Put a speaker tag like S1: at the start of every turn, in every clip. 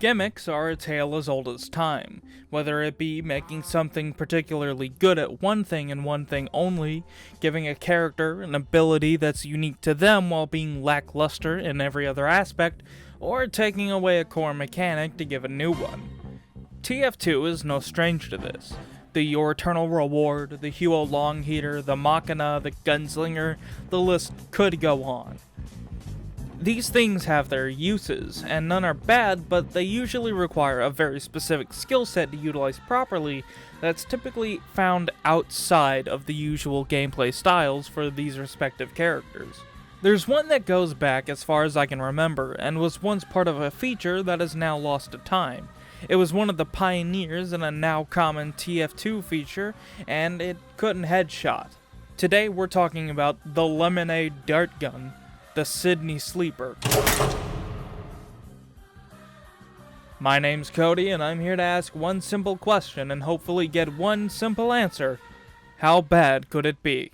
S1: Gimmicks are a tale as old as time, whether it be making something particularly good at one thing and one thing only, giving a character an ability that's unique to them while being lackluster in every other aspect, or taking away a core mechanic to give a new one. TF2 is no stranger to this. The Your Eternal Reward, the Huo Longheater, the Machina, the Gunslinger, the list could go on. These things have their uses, and none are bad, but they usually require a very specific skill set to utilize properly that's typically found outside of the usual gameplay styles for these respective characters. There's one that goes back as far as I can remember, and was once part of a feature that is now lost to time. It was one of the pioneers in a now common TF2 feature, and it couldn't headshot. Today we're talking about the Lemonade Dart Gun, the Sydney Sleeper. My name's Cody, and I'm here to ask one simple question and hopefully get one simple answer. How bad could it be?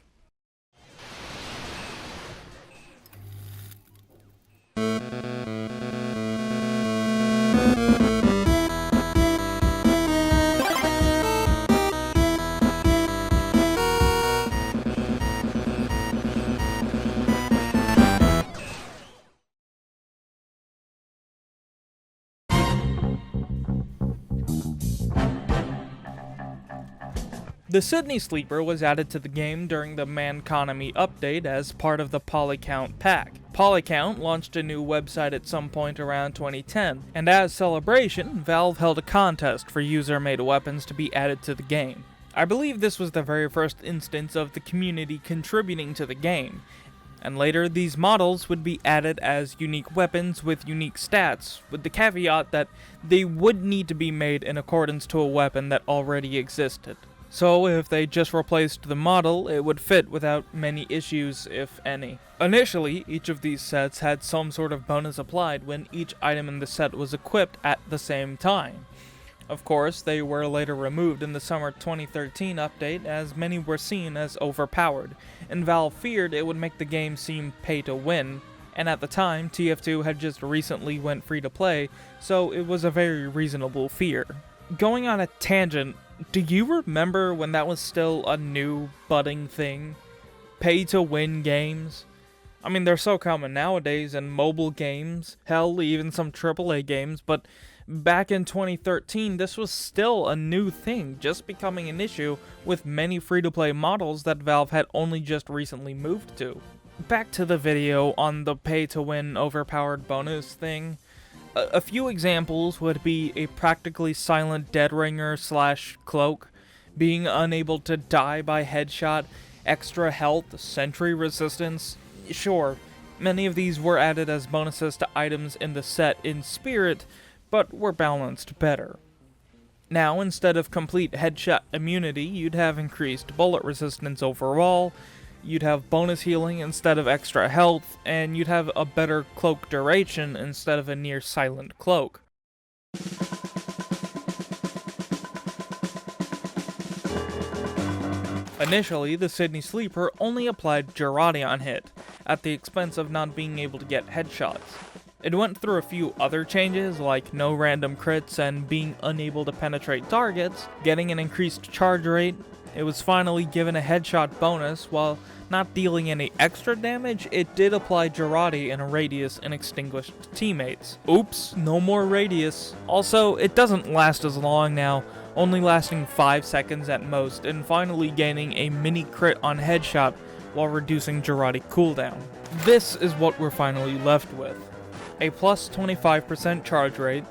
S1: The Sydney Sleeper was added to the game during the Manconomy update as part of the Polycount pack. Polycount launched a new website at some point around 2010, and as celebration, Valve held a contest for user-made weapons to be added to the game. I believe this was the very first instance of the community contributing to the game, and later these models would be added as unique weapons with unique stats, with the caveat that they would need to be made in accordance to a weapon that already existed. So if they just replaced the model, it would fit without many issues, if any. Initially, each of these sets had some sort of bonus applied when each item in the set was equipped at the same time. Of course, they were later removed in the summer 2013 update as many were seen as overpowered, and Valve feared it would make the game seem pay to win, and at the time, TF2 had just recently went free to play, so it was a very reasonable fear. Going on a tangent, do you remember when that was still a new, budding thing? Pay-to-win games? I mean, they're so common nowadays in mobile games, hell, even some AAA games, but back in 2013, this was still a new thing, just becoming an issue with many free-to-play models that Valve had only just recently moved to. Back to the video on the pay-to-win overpowered bonus thing. A few examples would be a practically silent dead ringer / cloak, being unable to die by headshot, extra health, sentry resistance. Sure, many of these were added as bonuses to items in the set in spirit, but were balanced better. Now, instead of complete headshot immunity, you'd have increased bullet resistance overall, you'd have bonus healing instead of extra health, and you'd have a better cloak duration instead of a near silent cloak. Initially, the Sydney Sleeper only applied Girardi hit, at the expense of not being able to get headshots. It went through a few other changes, like no random crits and being unable to penetrate targets, getting an increased charge rate. It was finally given a headshot bonus. While not dealing any extra damage, it did apply Girardi in a radius and extinguished teammates. Oops, no more radius. Also, it doesn't last as long now, only lasting 5 seconds at most, and finally gaining a mini crit on headshot while reducing Girardi cooldown. This is what we're finally left with. A plus 25% charge rate.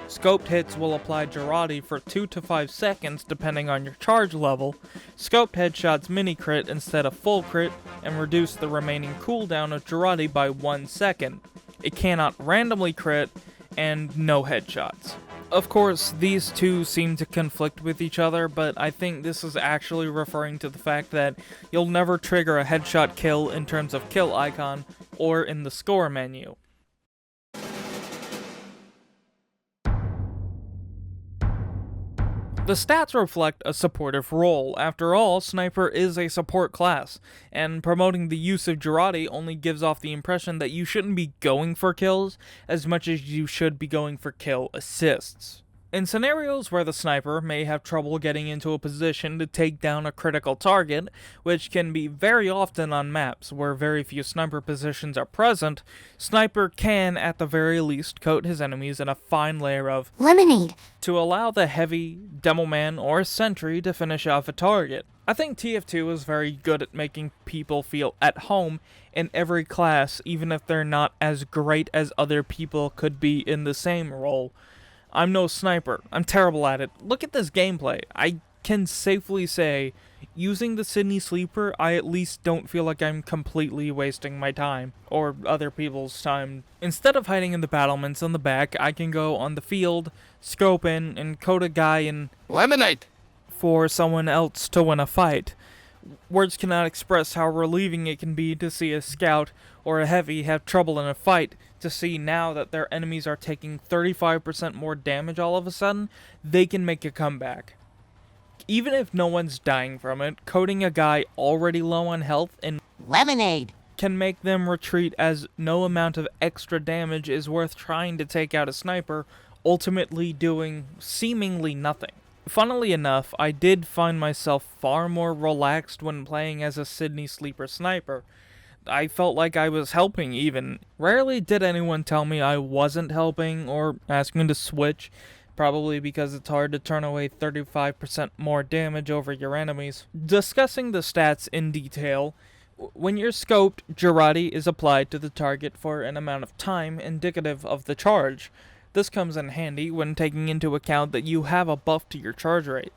S1: Scoped hits will apply Girardi for 2 to 5 seconds depending on your charge level. Scoped headshots mini crit instead of full crit, and reduce the remaining cooldown of Girardi by 1 second. It cannot randomly crit, and no headshots. Of course, these two seem to conflict with each other, but I think this is actually referring to the fact that you'll never trigger a headshot kill in terms of kill icon or in the score menu. The stats reflect a supportive role. After all, Sniper is a support class, and promoting the use of Girardi only gives off the impression that you shouldn't be going for kills as much as you should be going for kill assists. In scenarios where the sniper may have trouble getting into a position to take down a critical target, which can be very often on maps where very few sniper positions are present, Sniper can at the very least coat his enemies in a fine layer of
S2: lemonade
S1: to allow the heavy, demoman, or sentry to finish off a target. I think TF2 is very good at making people feel at home in every class, even if they're not as great as other people could be in the same role. I'm no sniper. I'm terrible at it. Look at this gameplay. I can safely say, using the Sydney Sleeper, I at least don't feel like I'm completely wasting my time, or other people's time. Instead of hiding in the battlements on the back, I can go on the field, scope in, and code a guy in
S3: lemonade
S1: for someone else to win a fight. Words cannot express how relieving it can be to see a scout or a heavy have trouble in a fight, to see now that their enemies are taking 35% more damage all of a sudden, they can make a comeback. Even if no one's dying from it, coding a guy already low on health and
S2: lemonade
S1: can make them retreat, as no amount of extra damage is worth trying to take out a sniper, ultimately doing seemingly nothing. Funnily enough, I did find myself far more relaxed when playing as a Sydney Sleeper sniper. I felt like I was helping even. Rarely did anyone tell me I wasn't helping or ask me to switch, probably because it's hard to turn away 35% more damage over your enemies. Discussing the stats in detail, when you're scoped, Girardi is applied to the target for an amount of time indicative of the charge. This comes in handy when taking into account that you have a buff to your charge rate,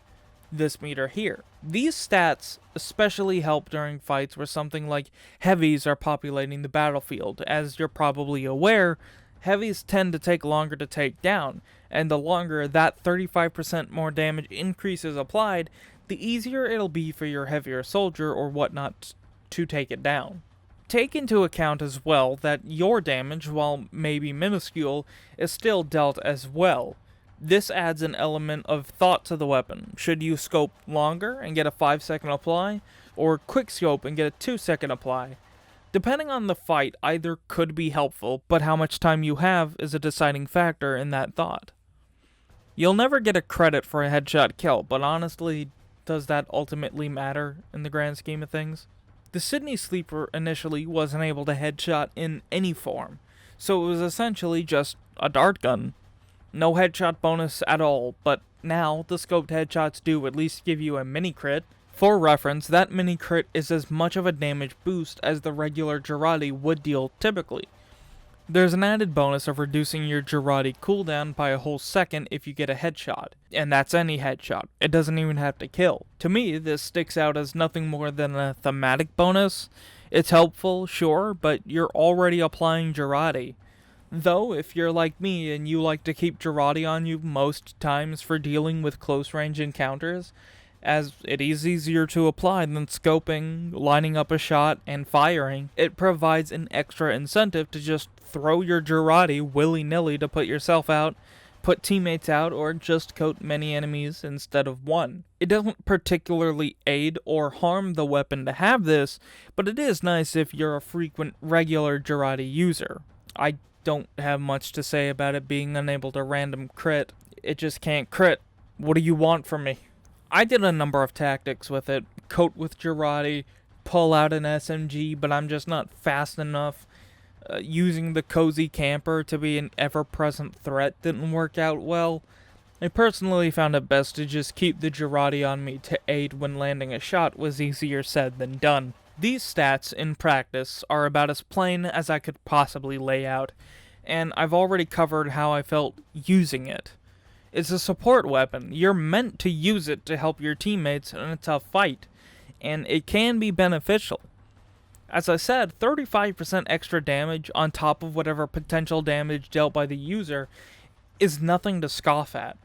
S1: this meter here. These stats especially help during fights where something like heavies are populating the battlefield. As you're probably aware, heavies tend to take longer to take down, and the longer that 35% more damage increase is applied, the easier it'll be for your heavier soldier or whatnot to take it down. Take into account as well that your damage, while maybe minuscule, is still dealt as well. This adds an element of thought to the weapon. Should you scope longer and get a 5-second apply, or quick scope and get a 2-second apply? Depending on the fight, either could be helpful, but how much time you have is a deciding factor in that thought. You'll never get a credit for a headshot kill, but honestly, does that ultimately matter in the grand scheme of things? The Sydney Sleeper initially wasn't able to headshot in any form, so it was essentially just a dart gun. No headshot bonus at all, but now the scoped headshots do at least give you a mini crit. For reference, that mini crit is as much of a damage boost as the regular Girardi would deal typically. There's an added bonus of reducing your Girardi cooldown by a whole second if you get a headshot, and that's any headshot. It doesn't even have to kill. To me, this sticks out as nothing more than a thematic bonus. It's helpful, sure, but you're already applying Girardi. Though, if you're like me and you like to keep Girardi on you most times for dealing with close-range encounters, as it is easier to apply than scoping, lining up a shot, and firing, it provides an extra incentive to just throw your Girardi willy-nilly to put yourself out, put teammates out, or just coat many enemies instead of one. It doesn't particularly aid or harm the weapon to have this, but it is nice if you're a frequent, regular Girardi user. I don't have much to say about it being unable to random crit. It just can't crit. What do you want from me? I did a number of tactics with it. Coat with Girardi, pull out an SMG, but I'm just not fast enough. Using the cozy camper to be an ever-present threat didn't work out well. I personally found it best to just keep the Girardi on me to aid when landing a shot was easier said than done. These stats, in practice, are about as plain as I could possibly lay out, and I've already covered how I felt using it. It's a support weapon. You're meant to use it to help your teammates in a tough fight, and it can be beneficial. As I said, 35% extra damage on top of whatever potential damage dealt by the user is nothing to scoff at.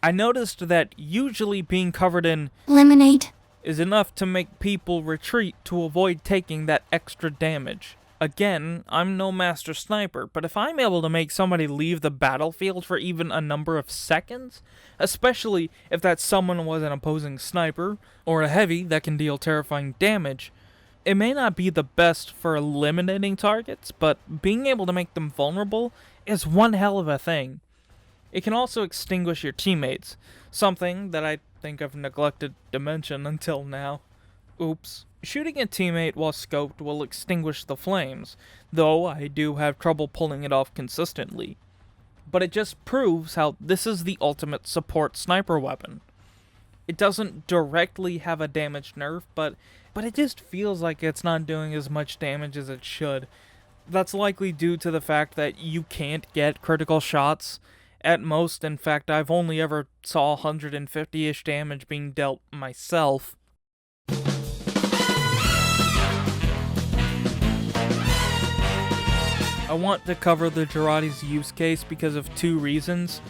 S1: I noticed that usually being covered in
S2: lemonade
S1: is enough to make people retreat to avoid taking that extra damage. Again, I'm no master sniper, but if I'm able to make somebody leave the battlefield for even a number of seconds, especially if that someone was an opposing sniper, or a heavy that can deal terrifying damage, it may not be the best for eliminating targets, but being able to make them vulnerable is one hell of a thing. It can also extinguish your teammates, something that I think I've neglected to mention until now. Oops. Shooting a teammate while scoped will extinguish the flames, though I do have trouble pulling it off consistently. But it just proves how this is the ultimate support sniper weapon. It doesn't directly have a damage nerf, but it just feels like it's not doing as much damage as it should. That's likely due to the fact that you can't get critical shots. At most, in fact, I've only ever saw 150-ish damage being dealt myself. I want to cover the Girardi's use case because of two reasons.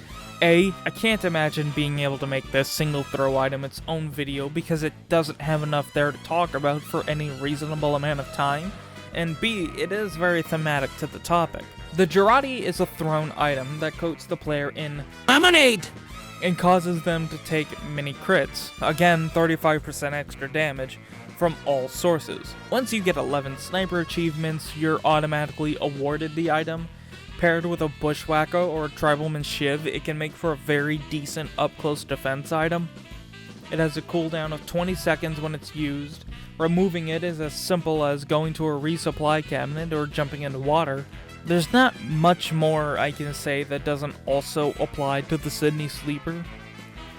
S1: A, I can't imagine being able to make this single throw item its own video because it doesn't have enough there to talk about for any reasonable amount of time. And B, it is very thematic to the topic. The Girardi is a thrown item that coats the player in lemonade and causes them to take mini crits, again 35% extra damage, from all sources. Once you get 11 sniper achievements, you're automatically awarded the item. Paired with a bushwhacker or a tribalman shiv, it can make for a very decent up-close defense item. It has a cooldown of 20 seconds when it's used. Removing it is as simple as going to a resupply cabinet or jumping into water. There's not much more I can say that doesn't also apply to the Sydney Sleeper.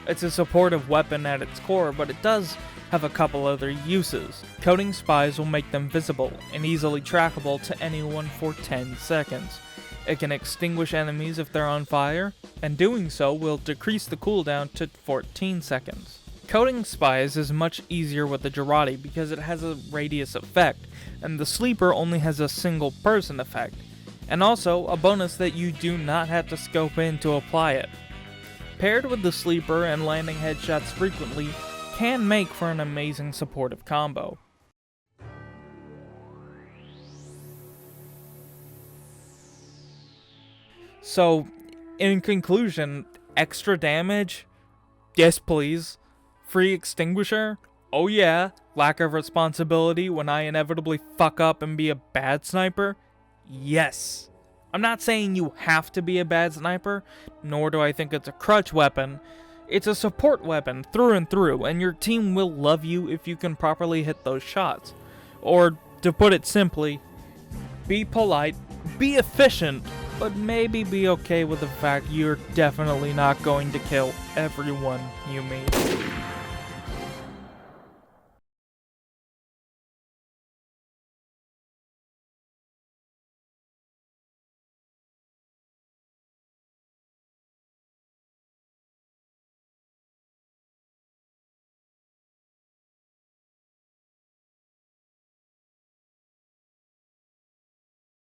S1: It's a supportive weapon at its core, but it does have a couple other uses. Coating spies will make them visible and easily trackable to anyone for 10 seconds. It can extinguish enemies if they're on fire, and doing so will decrease the cooldown to 14 seconds. Coating spies is much easier with the Girardi because it has a radius effect, and the Sleeper only has a single person effect, and also a bonus that you do not have to scope in to apply it. Paired with the Sleeper and landing headshots frequently can make for an amazing supportive combo. So, in conclusion, extra damage? Yes please. Free extinguisher? Oh yeah. Lack of responsibility when I inevitably fuck up and be a bad sniper? Yes. I'm not saying you have to be a bad sniper, nor do I think it's a crutch weapon. It's a support weapon through and through, and your team will love you if you can properly hit those shots. Or, to put it simply, be polite, be efficient, but maybe be okay with the fact you're definitely not going to kill everyone you meet.